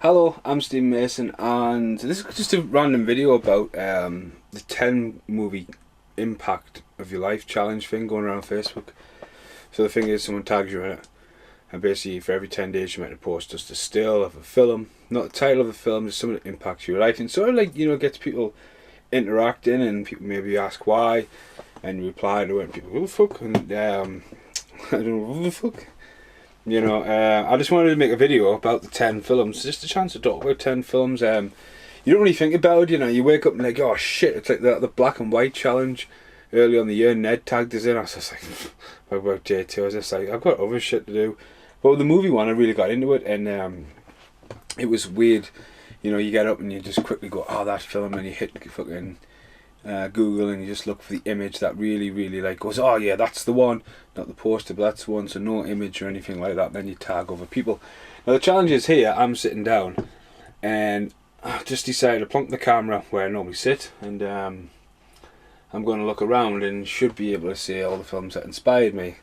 Hello, I'm Steve Mason, and this is just a random video about the 10 movie impact of your life challenge thing going around Facebook. So the thing is, someone tags you in it, and basically for every 10 days you make a post just a still of a film, not the title of the film, just something that impacts your life, and sort of like, gets people interacting, and people maybe ask why, and you reply to it, and people go, "Who the fuck?" And I don't know, who the fuck? I just wanted to make a video about the 10 films, just a chance to talk about 10 films. You don't really think about it, you wake up and like, oh shit, it's like the black and white challenge early on the year. Ned tagged us in. I was just like, about J2, I was just like, I've got other shit to do. But with the movie one, I really got into it, and it was weird. You get up and you just quickly go, oh, that film, and you hit fucking Google, and you just look for the image that really like goes, oh yeah, that's the one, not the poster, but that's the one. So no image or anything like that. Then you tag other people. Now the challenge is here. I'm sitting down, and I've just decided to plonk the camera where I normally sit, and I'm going to look around and should be able to see all the films that inspired me,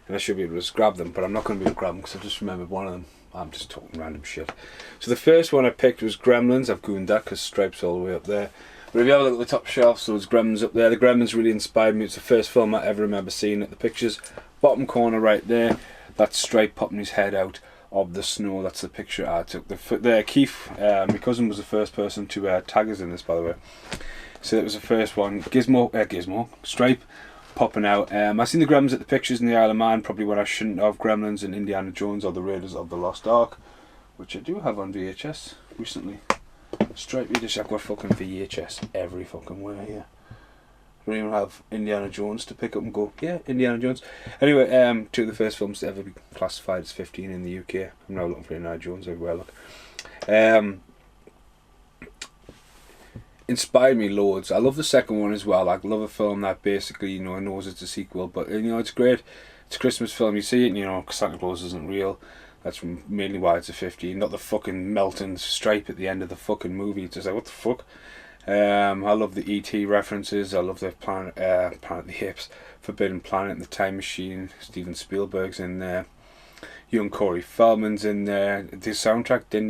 and I should be able to just grab them. But I'm not going to be able to grab them because I just remembered one of them. I'm just talking random shit. So the first one I picked was Gremlins. I've gooned that because Stripe's all the way up there. But if you have a look at the top shelf, so there's Gremlins up there. The Gremlins really inspired me. It's the first film I ever remember seeing at the pictures. Bottom corner right there, that's Stripe popping his head out of the snow. That's the picture I took. Keith, my cousin, was the first person to tag us in this, by the way. So that was the first one. Stripe popping out. I seen the Gremlins at the pictures in the Isle of Man, probably when I shouldn't have. Gremlins and Indiana Jones or the Raiders of the Lost Ark, which I do have on VHS recently. Stripe Edition. I've got fucking VHS every fucking way here. I don't even have Indiana Jones to pick up and go, yeah, Indiana Jones. Anyway, two of the first films to ever be classified as 15 in the UK. I'm now looking for Indiana Jones everywhere I look. Inspired me loads. I love the second one as well. I love a film that basically, knows it's a sequel, but it's great. It's a Christmas film. You see it, and Santa Claus isn't real. That's mainly why it's a 15. Not the fucking melting stripe at the end of the fucking movie. It's just like, what the fuck? I love the E.T. references. I love the Planet of the Apes, Forbidden Planet, and the Time Machine. Steven Spielberg's in there. Young Corey Feldman's in there. The soundtrack, got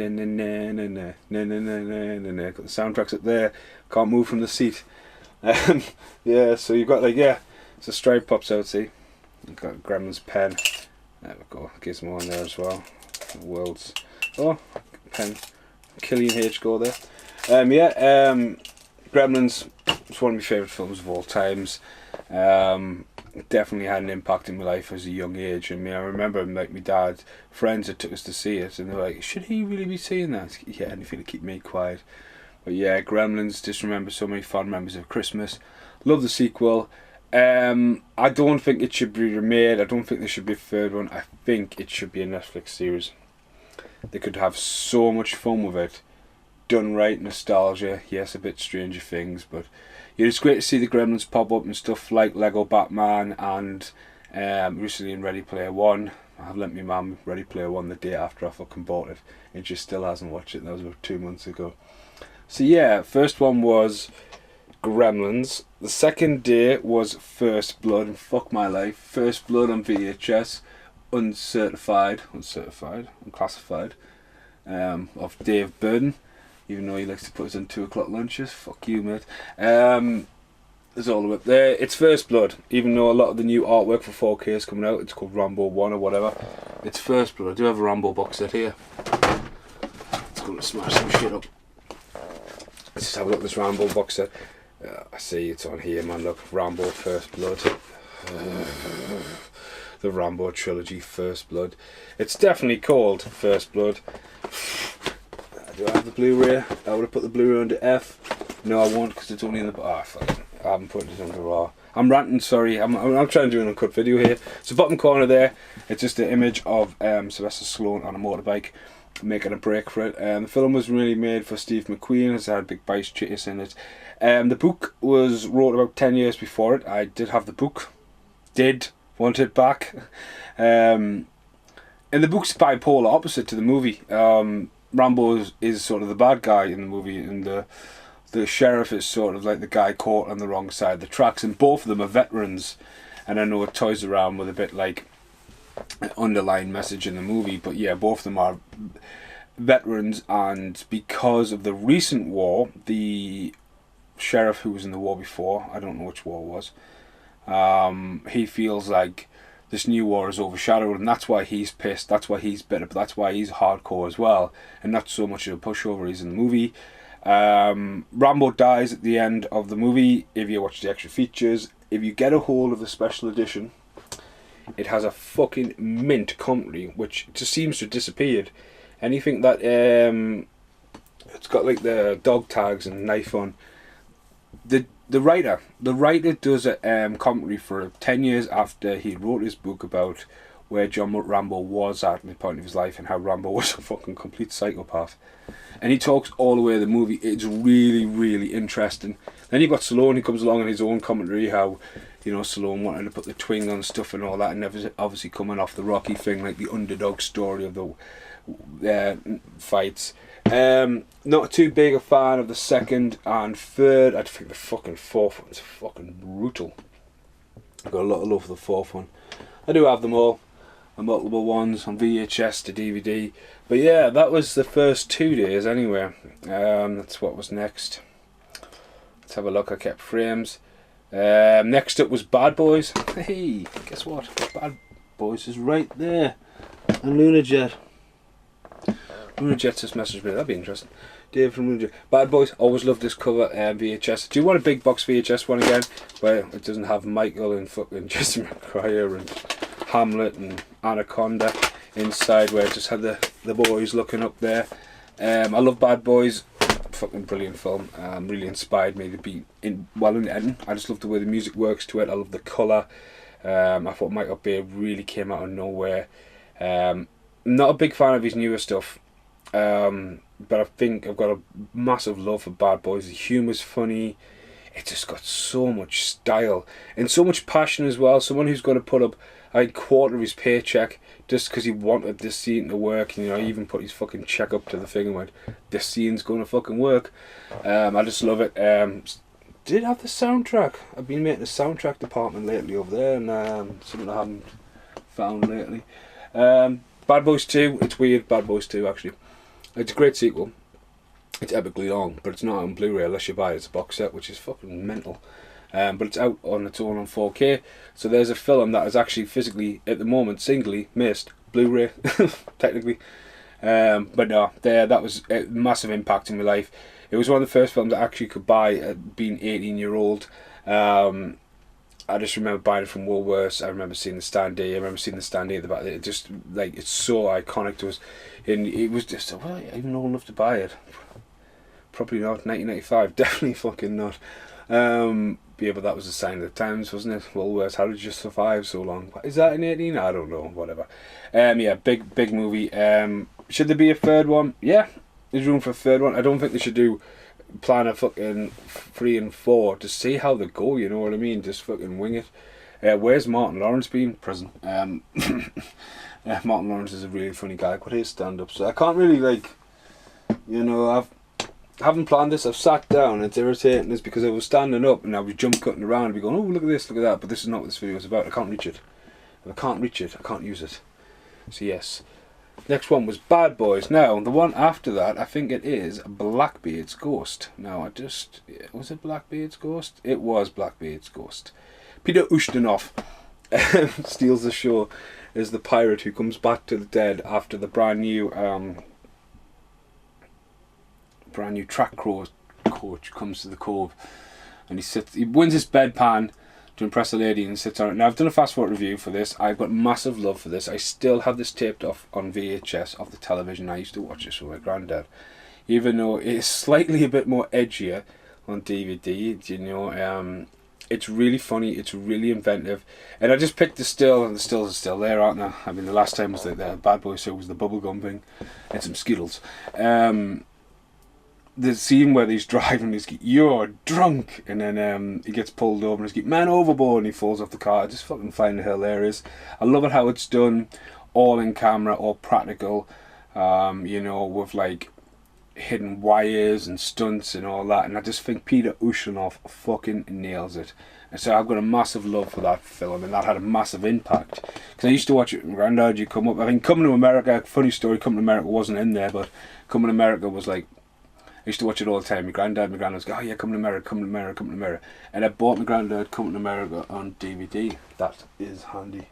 the soundtracks up there. Can't move from the seat. Yeah, so you've got so Stripe pops out. See, you've got Gremlin's pen. There we go. Gizmo in there as well. World's pen. Killian H. Go there. Gremlins. It's one of my favourite films of all times. Definitely had an impact in my life as a young age. I remember my dad, friends that took us to see it, and they're like, "Should he really be seeing that?" Yeah, anything to keep me quiet. But yeah, Gremlins. Just remember so many fond memories of Christmas. Love the sequel. I don't think it should be remade. I don't think there should be a third one. I think it should be a Netflix series. They could have so much fun with it. Done right, nostalgia. Yes, a bit Stranger Things, but it's great to see the Gremlins pop up and stuff like Lego Batman and recently in Ready Player One. I've lent my mum Ready Player One the day after I fucking bought it, and she still hasn't watched it. That was about 2 months ago. So yeah, first one was Gremlins. The second day was First Blood, and fuck my life. First Blood on VHS, unclassified, of Dave Burton, even though he likes to put us on 2 o'clock lunches. Fuck you, mate. There's all the way up there. It's First Blood, even though a lot of the new artwork for 4K is coming out. It's called Rambo 1 or whatever. It's First Blood. I do have a Rambo box set here. It's going to smash some shit up. Let's just have a look at this Rambo box set. I see it's on here, man. Look, Rambo First Blood. The Rambo trilogy, First Blood. It's definitely called First Blood. Do I have the Blu-ray? I would have put the Blu-ray under F. No, I won't because it's only in the... fuck. I haven't put it under R. I'm ranting, sorry. I'm trying to do an uncut video here. So bottom corner there, it's just an image of Sylvester Stallone on a motorbike making a break for it. The film was really made for Steve McQueen. It's had a big bike chase in it. The book was wrote about 10 years before it. I did have the book. Want it back. And the book's bipolar opposite to the movie. Rambo is sort of the bad guy in the movie, and the sheriff is sort of like the guy caught on the wrong side of the tracks, and both of them are veterans. And I know it toys around with a bit like an underlying message in the movie, but yeah, both of them are veterans, and because of the recent war, the sheriff who was in the war before, I don't know which war it was, he feels like this new war is overshadowed, and that's why he's pissed, that's why he's bitter, but that's why he's hardcore as well, and not so much of a pushover he's in the movie. Rambo dies at the end of the movie. If you watch the extra features, if you get a hold of the special edition, it has a fucking mint commentary, which just seems to have disappeared. Anything that it's got like the dog tags and knife on. The writer does a commentary for 10 years after he wrote his book about where John Rambo was at the point of his life and how Rambo was a fucking complete psychopath. And he talks all the way to the movie. It's really, really interesting. Then you've got Stallone, he comes along in his own commentary, how, you know, Stallone wanted to put the twing on stuff and all that, and obviously coming off the Rocky thing, like the underdog story of the fights. Not too big a fan of the second and third. I think the fucking fourth one's fucking brutal. I've got a lot of love for the fourth one. I do have them all, the multiple ones on VHS to DVD. But yeah, that was the first 2 days anyway. That's what was next. Let's have a look. I kept frames. Next up was Bad Boys. Hey, guess what? Bad Boys is right there. And Lunajet. Lunajet just messaged me. That'd be interesting. Dave from Lunajet. Bad Boys. Always loved this cover. VHS. Do you want a big box VHS one again? Where it doesn't have Michael and fucking Jesse McGuire and Hamlet and Anaconda inside, where it just had the boys looking up there. I love Bad Boys. Fucking brilliant film. Really inspired me to be in editing. I just love the way the music works to it. I love the colour. I thought Michael Bay really came out of nowhere. Not a big fan of his newer stuff, but I think I've got a massive love for Bad Boys. The humour's funny. It just got so much style and so much passion as well. Someone who's going to put up a quarter of his paycheck just because he wanted this scene to work. You know, he even put his fucking check up to the thing and went, this scene's going to fucking work. I just love it. Did have the soundtrack. I've been making the soundtrack department lately over there, and something I haven't found lately. Bad Boys 2, it's weird, Bad Boys 2 actually. It's a great sequel. It's epically long, but it's not on Blu-ray unless you buy it as a box set, which is fucking mental. But it's out on its own on 4K, so there's a film that is actually physically, at the moment, singly missed Blu-ray, technically. But no, that was a massive impact in my life. It was one of the first films I actually could buy being 18-year-old. I just remember buying it from Woolworths. I remember seeing the standee. I remember seeing the standee at the back. It just, like, it's so iconic to us. And it was just, well, I even old enough to buy it. Probably not. 1995, definitely fucking not. Yeah, but that was a sign of the times, wasn't it? Woolworths, how did you survive so long? Is that in 18? I don't know, whatever. Yeah, big movie. Should there be a third one? Yeah, there's room for a third one. I don't think they should plan a fucking 3 and 4 to see how they go, you know what I mean? Just fucking wing it. Where's Martin Lawrence been? Prison. Martin Lawrence is a really funny guy. Got his stand-up, so I can't really, like, you know, I haven't planned this. I've sat down and it's irritating. It's because I was standing up and I was jump cutting around and be going, oh, look at this, look at that. But this is not what this video is about. I can't reach it. If I can't reach it, I can't use it. So yes. Next one was Bad Boys. Now, the one after that, I think it is Blackbeard's Ghost. Now, was it Blackbeard's Ghost? It was Blackbeard's Ghost. Peter Ustinov steals the show as the pirate who comes back to the dead after the brand new track coach comes to the cove, and he wins his bedpan to impress a lady and sits on it. Now, I've done a fast forward review for this. I've got massive love for this. I still have this taped off on VHS off the television. I used to watch this with my granddad, even though it's slightly a bit more edgier on DVD. You know, it's really funny. It's really inventive, and I just picked the still, and the stills are still there, aren't they? I mean, the last time was the Bad Boys, so it was the bubblegum thing and some Skittles. The scene where he's driving, you're drunk, and then he gets pulled over and he's man overboard, and he falls off the car. I just fucking find it hilarious. I love it how it's done, all in camera, all practical, you know, with like hidden wires and stunts and all that. And I just think Peter Ustinov fucking nails it. And so I've got a massive love for that film, and that had a massive impact. Because I used to watch it with my granddad. You come up, I mean, Coming to America, funny story, Coming to America wasn't in there, but Coming to America was like, I used to watch it all the time. My granddad was go, oh yeah, Coming to America, Coming to America, Coming to America. And I bought my granddad Coming to America on DVD. That is handy.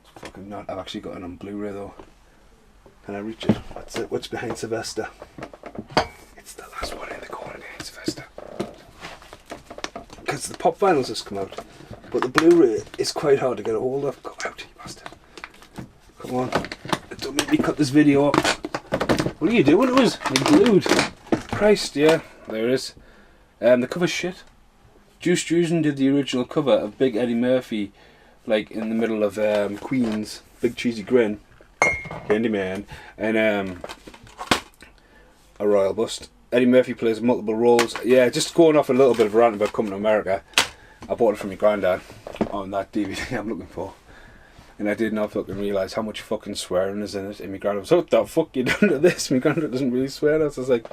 It's fucking not. I've actually got it on Blu-ray though. Can I reach it? That's it. What's behind Sylvester? It's the last one in the corner behind Sylvester. Because the pop vinyls has come out, but the Blu-ray is quite hard to get a hold of. Go out, you bastard. Come on. Don't make me cut this video up. What are you doing to us? You're glued. Christ, yeah. There it is. The cover's shit. Juice Juice did the original cover of Big Eddie Murphy, like in the middle of Queen's Big Cheesy Grin, Candyman, and a Royal Bust. Eddie Murphy plays multiple roles. Yeah, just going off a little bit of a rant about Coming to America. I bought it from my granddad on that DVD I'm looking for. And I did not fucking realise how much fucking swearing is in it. And my granddad was, what the fuck you done to this? My granddad doesn't really swear. I was like,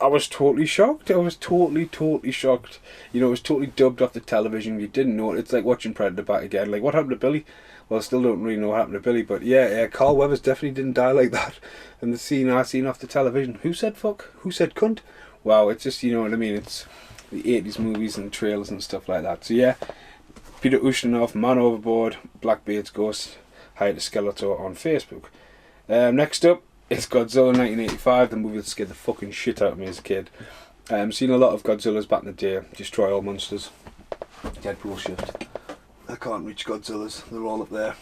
I was totally shocked. I was totally shocked. You know, it was totally dubbed off the television. You didn't know it. It's like watching Predator back again. Like, what happened to Billy? Well, I still don't really know what happened to Billy. But yeah, Carl Weathers definitely didn't die like that. And the scene I seen off the television. Who said fuck? Who said cunt? Wow, it's just, you know what I mean? It's the 80s movies and trailers and stuff like that. So yeah, Peter Ustinov, Man Overboard, Blackbeard's Ghost, hired a Skeletor on Facebook. Next up, it's Godzilla 1985, the movie that scared the fucking shit out of me as a kid. Seen a lot of Godzillas back in the day. Destroy All Monsters, Deadpool shit. I can't reach Godzillas, they're all up there.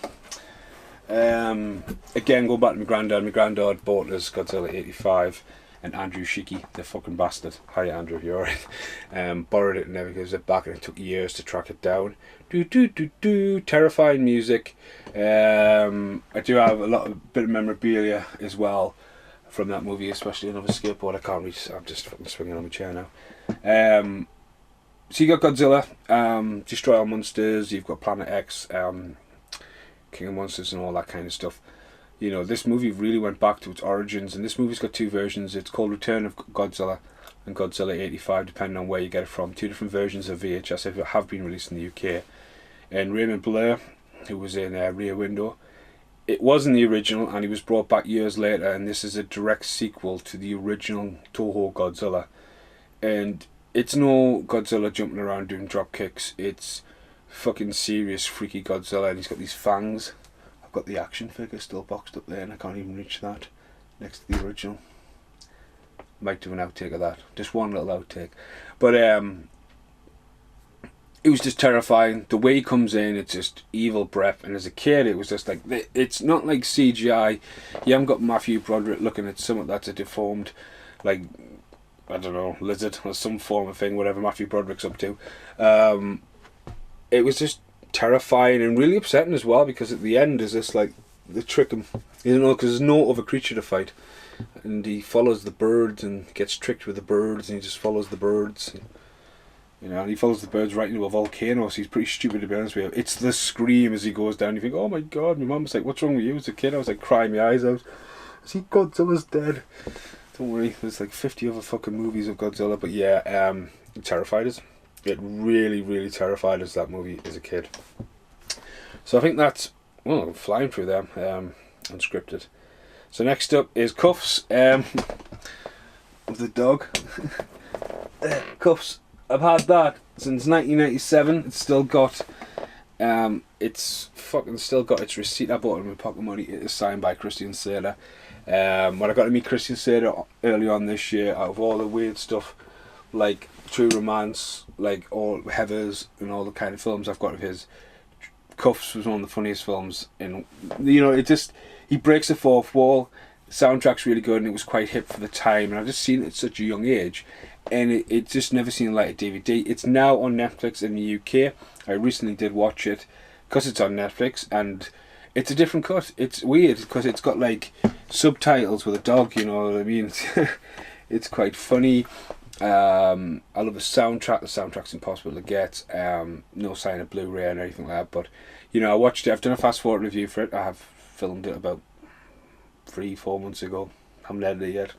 Again, go back to my granddad bought us Godzilla 85, and Andrew Shiki, the fucking bastard. Hi Andrew, you're alright. Borrowed it and never gives it back, and it took years to track it down. Terrifying music. I do have a bit of memorabilia as well from that movie, especially another skateboard. I can't reach. I'm just fucking swinging on my chair now. So you got Godzilla, Destroy All Monsters. You've got Planet X, King of Monsters, and all that kind of stuff. You know, this movie really went back to its origins, and this movie's got two versions. It's called Return of Godzilla and Godzilla 85, depending on where you get it from. Two different versions of VHS have been released in the UK. And Raymond Blair, who was in Rear Window, it wasn't the original, and he was brought back years later, and this is a direct sequel to the original Toho Godzilla. And it's no Godzilla jumping around doing drop kicks. It's fucking serious, freaky Godzilla, and he's got these fangs. I've got the action figure still boxed up there, and I can't even reach that next to the original. Might do an outtake of that, just one little outtake. But it was just terrifying. The way he comes in, it's just evil breath. And as a kid, it was just like, it's not like CGI. You haven't got Matthew Broderick looking at something that's a deformed, like, I don't know, lizard or some form of thing, whatever Matthew Broderick's up to. It was just terrifying and really upsetting as well, because at the end is this like, they trick him, you know, because there's no other creature to fight. And he follows the birds and gets tricked with the birds, and he just follows the birds. And, you know, and he follows the birds right into a volcano, so he's pretty stupid, to be honest with you. It's the scream as he goes down. You think, oh my god, my mum was like, what's wrong with you as a kid? I was like crying my eyes out. I see Godzilla's dead. Don't worry, there's like 50 other fucking movies of Godzilla, but yeah, it terrified us. It really terrified us, that movie, as a kid. So I think that's, well, I'm flying through them, unscripted. So next up is Cuffs, of the dog. Cuffs, I've had that since 1997. It's still got, it's fucking still got its receipt. I bought it with my pocket money. It is signed by Christian Slater. When I got to meet Christian Slater early on this year, out of all the weird stuff, like True Romance, like all Heathers and all the kind of films I've got of his, Cuffs was one of the funniest films. And, you know, it just, he breaks the fourth wall. The soundtrack's really good, and it was quite hip for the time, and I've just seen it at such a young age, and it just never seen the light of DVD. It's now on Netflix in the UK. I recently did watch it because it's on Netflix, and it's a different cut. It's weird because it's got like subtitles with a dog, you know what I mean? It's quite funny. I love the soundtrack. The soundtrack's impossible to get. No sign of Blu-ray or anything like that, but you know, I watched it. I've done a fast forward review for it. I have filmed it about 3-4 months ago. Haven't edited it yet.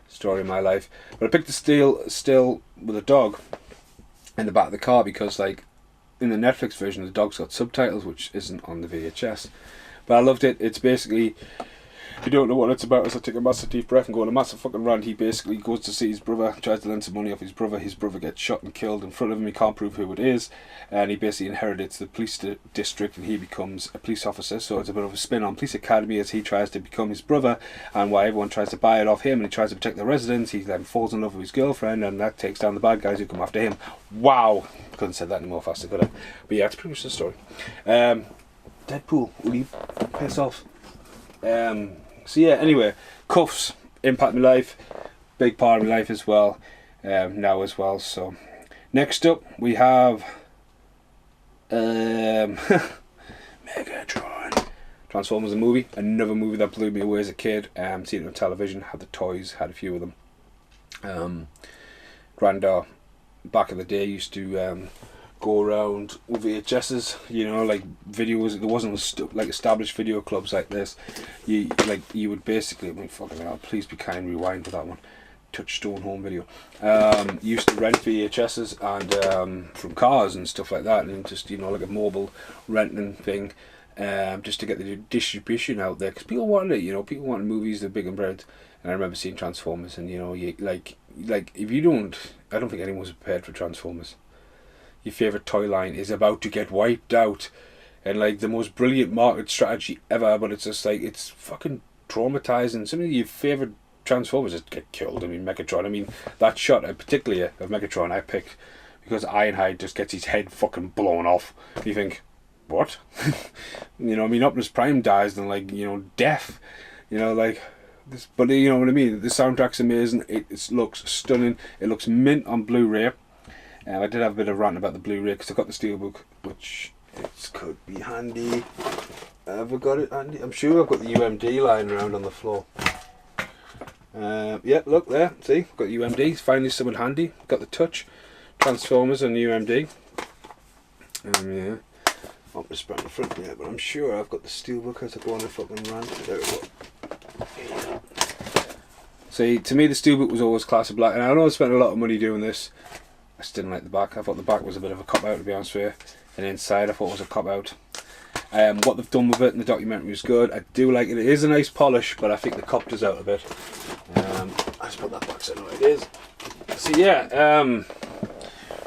Story of my life. But I picked the still with a dog, in the back of the car, because like in the Netflix version the dog's got subtitles, which isn't on the VHS. But I loved it. It's basically, if you don't know what it's about, as I take a massive deep breath and go on a massive fucking rant, he basically goes to see his brother, tries to lend some money off his brother gets shot and killed in front of him, he can't prove who it is, and he basically inherits the police district, and he becomes a police officer. So it's a bit of a spin on Police Academy, as he tries to become his brother, and why everyone tries to buy it off him, and he tries to protect the residents. He then falls in love with his girlfriend, and that takes down the bad guys who come after him. Wow, couldn't have said that any more faster, could I? But yeah, it's pretty much the story. Deadpool, will you piss off? So yeah, anyway, Cuffs impact my life, big part of my life as well, now as well. So next up we have Megatron. Transformers the movie, another movie that blew me away as a kid. Seen it on television, had the toys, had a few of them. Grandad back in the day used to go around with VHSs, you know, like videos. There wasn't like established video clubs like this. You would basically, I mean, fucking hell, please be kind, rewind for that one. Touchstone home video. Used to rent VHSs and from cars and stuff like that, and just, you know, like a mobile renting thing, just to get the distribution out there, because people wanted it, you know, people wanted movies that are big and broad. And I remember seeing Transformers, and you know, like if you don't, I don't think anyone was prepared for Transformers. Your favourite toy line is about to get wiped out, and like the most brilliant market strategy ever, but it's just like, it's fucking traumatizing. Some of your favourite Transformers just get killed. I mean, Megatron, I mean, that shot particularly of Megatron I picked because Ironhide just gets his head fucking blown off. You think, what? You know, I mean, Optimus Prime dies and, like, you know, death, you know, like this, but you know what I mean. The soundtrack's amazing. It looks stunning. It looks mint on Blu-ray. I did have a bit of rant about the Blu-ray because I got the Steelbook, which it could be handy. Have I got it handy? I'm sure I've got the UMD lying around on the floor. Yeah, look there. See, I've got the UMD. Finally, someone handy. Got the Touch, Transformers, and UMD. Yeah, not just in front of me, but I'm sure I've got the Steelbook as I go on a fucking rant. There we go. Yeah. See, to me, the Steelbook was always classic black, and I know I spent a lot of money doing this. I just didn't like the back. I thought the back was a bit of a cop out, to be honest with you. And inside I thought it was a cop out. What they've done with it in the documentary is good. I do like it. It is a nice polish, but I think the cop us out a bit. I just put that back so I know what it is. So yeah,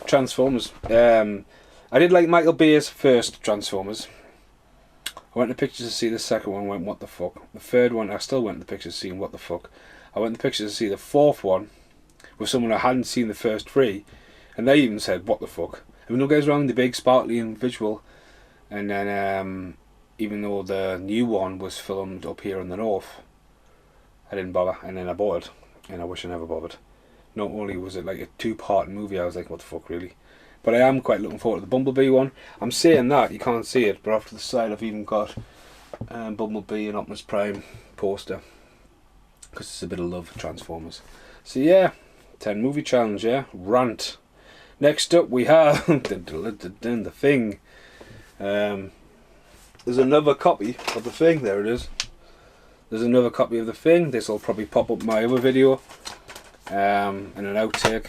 Transformers. I did like Michael Bay's first Transformers. I went to pictures to see the second one, went what the fuck. The third one, I still went to pictures seeing what the fuck. I went to pictures to see the fourth one with someone who hadn't seen the first three, and they even said, what the fuck. I mean, no goes wrong, the big sparkly and visual, and then even though the new one was filmed up here in the north, I didn't bother, and then I bought it, and I wish I never bothered. Not only was it like a two-part movie, I was like, what the fuck, really? But I am quite looking forward to the Bumblebee one. I'm saying that, you can't see it, but off to the side I've even got Bumblebee and Optimus Prime poster, because it's a bit of love for Transformers. So yeah, 10 movie challenge, yeah, rant. Next up we have The Thing. There's another copy of The Thing. There it is. There's another copy of The Thing. This will probably pop up my other video, and an outtake.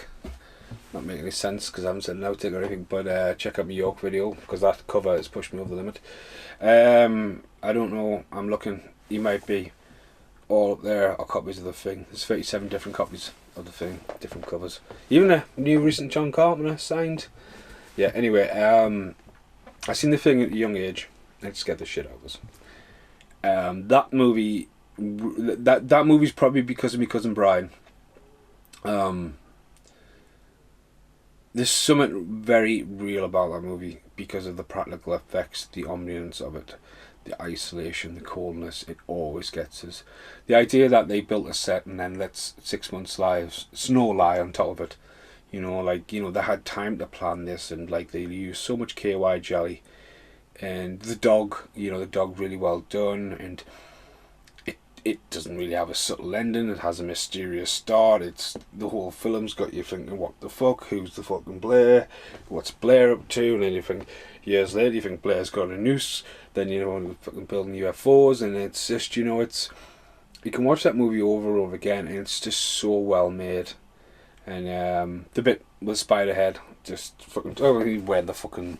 Not making any sense because I haven't said an outtake or anything, but check out my York video because that cover has pushed me over the limit. I don't know, I'm looking, you might be all up there are copies of The Thing. There's 37 different copies of The Thing, different covers. Even a new recent John Carpenter signed. Yeah, anyway, I seen The Thing at a young age. It scared the shit out of us. That movie, that movie's probably because of my cousin Brian. There's something very real about that movie because of the practical effects, the omniscience of it, the isolation, the coldness. It always gets us. The idea that they built a set and then let 6 months snow lie on top of it. You know, like, you know, they had time to plan this, and like they used so much KY jelly, and the dog, you know, the dog really well done, and it doesn't really have a subtle ending. It has a mysterious start. It's the whole film's got you thinking, what the fuck? Who's the fucking Blair? What's Blair up to? And then you think years later, you think Blair's got a noose. Then you know, fucking building UFOs, and it's just, you know, it's, you can watch that movie over and over again, and it's just so well made. And the bit with Spiderhead just fucking. Oh, he wearing the fucking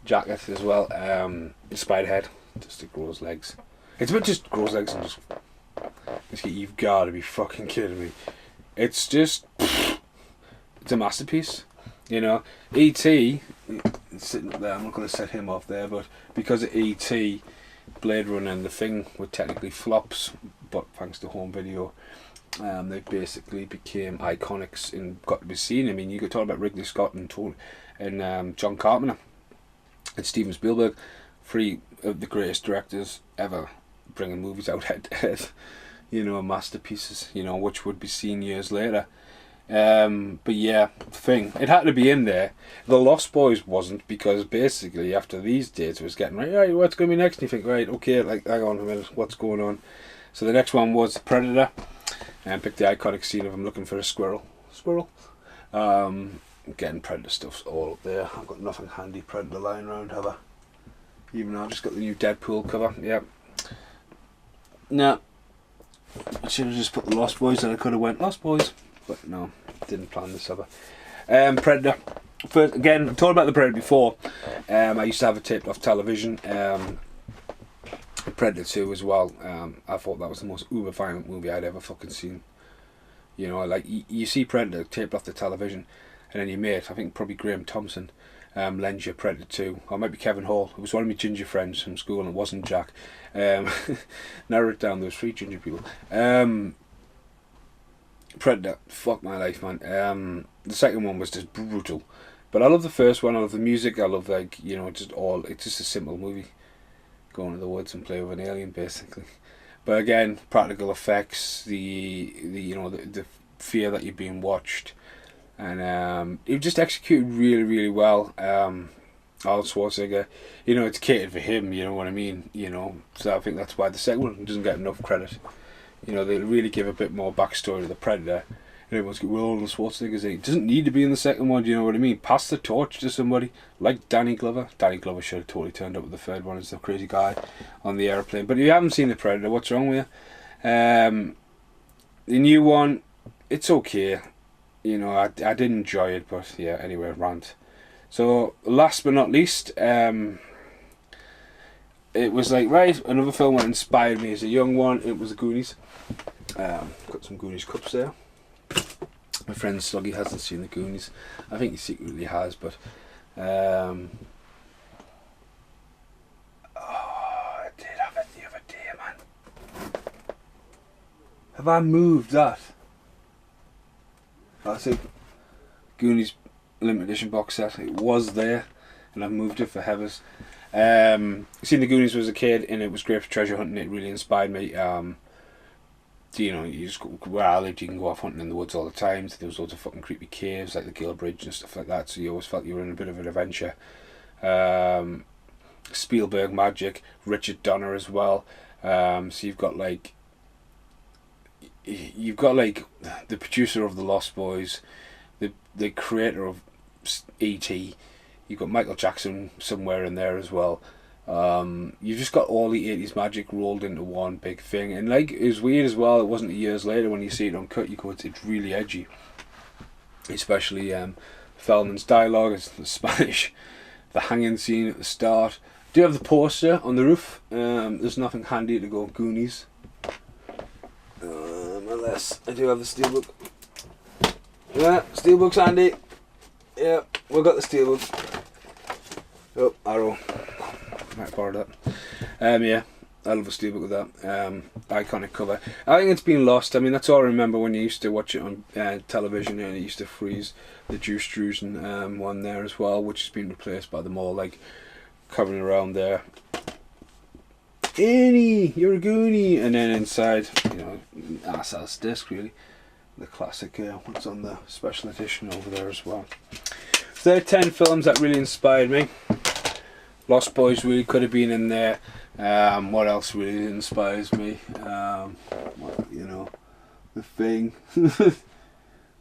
jacket as well. Spiderhead, just to grow his legs. It's about just grows legs and just. You've got to be fucking kidding me. It's just. It's a masterpiece. You know, E.T. sitting up there. I'm not going to set him off there, but because of E.T., Blade Runner and The Thing were technically flops, but thanks to home video, they basically became iconics and got to be seen. I mean, you could talk about Ridley Scott and John Carpenter and Steven Spielberg, three of the greatest directors ever, bringing movies out head to head. You know, masterpieces. You know, which would be seen years later. But yeah, Thing, it had to be in there. The Lost Boys wasn't, because basically after these dates it was getting right, what's going to be next? And you think, right, okay, like, hang on a minute, what's going on? So the next one was Predator, and picked the iconic scene of him looking for a squirrel. Getting Predator stuff's all up there. I've got nothing handy Predator lying around, have I? Even though I've just got the new Deadpool cover. Yeah. No, I should have just put the Lost Boys, and I could have went Lost Boys. But no, didn't plan this ever. Predator. First, again, I told about the Predator before. I used to have it taped off television. Predator 2 as well. I thought that was the most uber violent movie I'd ever fucking seen. You know, like, you see Predator taped off the television, and then your mate, I think probably Graham Thompson, lends you Predator 2. Or maybe Kevin Hall. It was one of my ginger friends from school, and it wasn't Jack. Narrow it down, there was 3 ginger people. Predator, fuck my life, man. The second one was just brutal, but I love the first one. I love the music. I love, like, you know, it's just a simple movie. Go into the woods and play with an alien, basically. But again, practical effects, the fear that you're being watched, and it just executed really, really well. Arnold Schwarzenegger, you know, it's catered for him. You know what I mean? You know, so I think that's why the second one doesn't get enough credit. You know, they really give a bit more backstory to the Predator. And everyone's going, well, Arnold Schwarzenegger's in it. It doesn't need to be in the second one, do you know what I mean? Pass the torch to somebody, like Danny Glover. Danny Glover should have totally turned up with the third one as the crazy guy on the airplane. But if you haven't seen the Predator, what's wrong with you? The new one, it's okay. You know, I did enjoy it, but yeah, anyway, rant. So, last but not least, it was like, right, another film that inspired me as a young one. It was The Goonies. Got some Goonies cups there. My friend Sluggy hasn't seen The Goonies. I think he secretly has, but I did have it the other day, man. Have I moved that? That's it. Goonies limited edition box set. It was there, and I've moved it for Heathers. Seen The Goonies as a kid, and it was great for treasure hunting. It really inspired me. You know, you just go, where I lived, you can go off hunting in the woods all the time. So there was loads of fucking creepy caves, like the Gill Bridge and stuff like that. So you always felt you were in a bit of an adventure. Spielberg magic, Richard Donner as well. So you've got like the producer of The Lost Boys, the creator of E.T. You've got Michael Jackson somewhere in there as well. You've just got all the 80s magic rolled into one big thing, and like, it was weird as well. It wasn't years later when you see it uncut, you go, it's really edgy, especially Feldman's dialogue. It's the Spanish, the hanging scene at the start. Do you have the poster on the roof? There's nothing handy to go Goonies, unless I do have the steelbook. Yeah, steelbook's handy. Yeah, we've got the steelbook. Oh, Arrow. Might borrow that. Yeah, I love a steelbook with that. Iconic cover. I think it's been lost. I mean, that's all I remember when you used to watch it on television, and it used to freeze the Juice Drusen one there as well, which has been replaced by them all, like, covering around there. Annie, you're a Goonie! And then inside, you know, ass disc, really. The classic, what's on the special edition over there as well. So there are 10 films that really inspired me. Lost Boys really could have been in there. What else really inspires me? Well, you know, The Thing.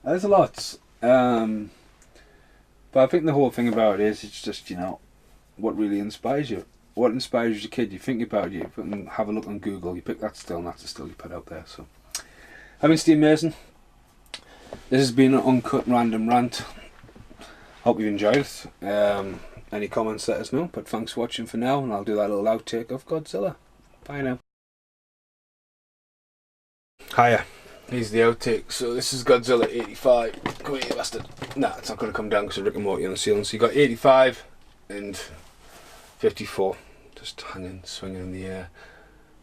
There's a lot. But I think the whole thing about it is, it's just, you know, what really inspires you. What inspires you as a kid? You think about it, you have a look on Google, you pick that still, and that's the still you put out there. So, I've been Steve Mason. This has been an uncut random rant. Hope you enjoyed it. Any comments, let us know. But thanks for watching for now, and I'll do that little outtake of Godzilla. Bye now. Hiya. Here's the outtake. So this is Godzilla 85. Come here, bastard. Nah, it's not going to come down because of Rick and Morty on the ceiling. So you got 85 and 54 just hanging, swinging in the air.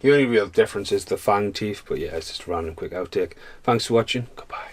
The only real difference is the fang teeth, but yeah, it's just a random quick outtake. Thanks for watching. Goodbye.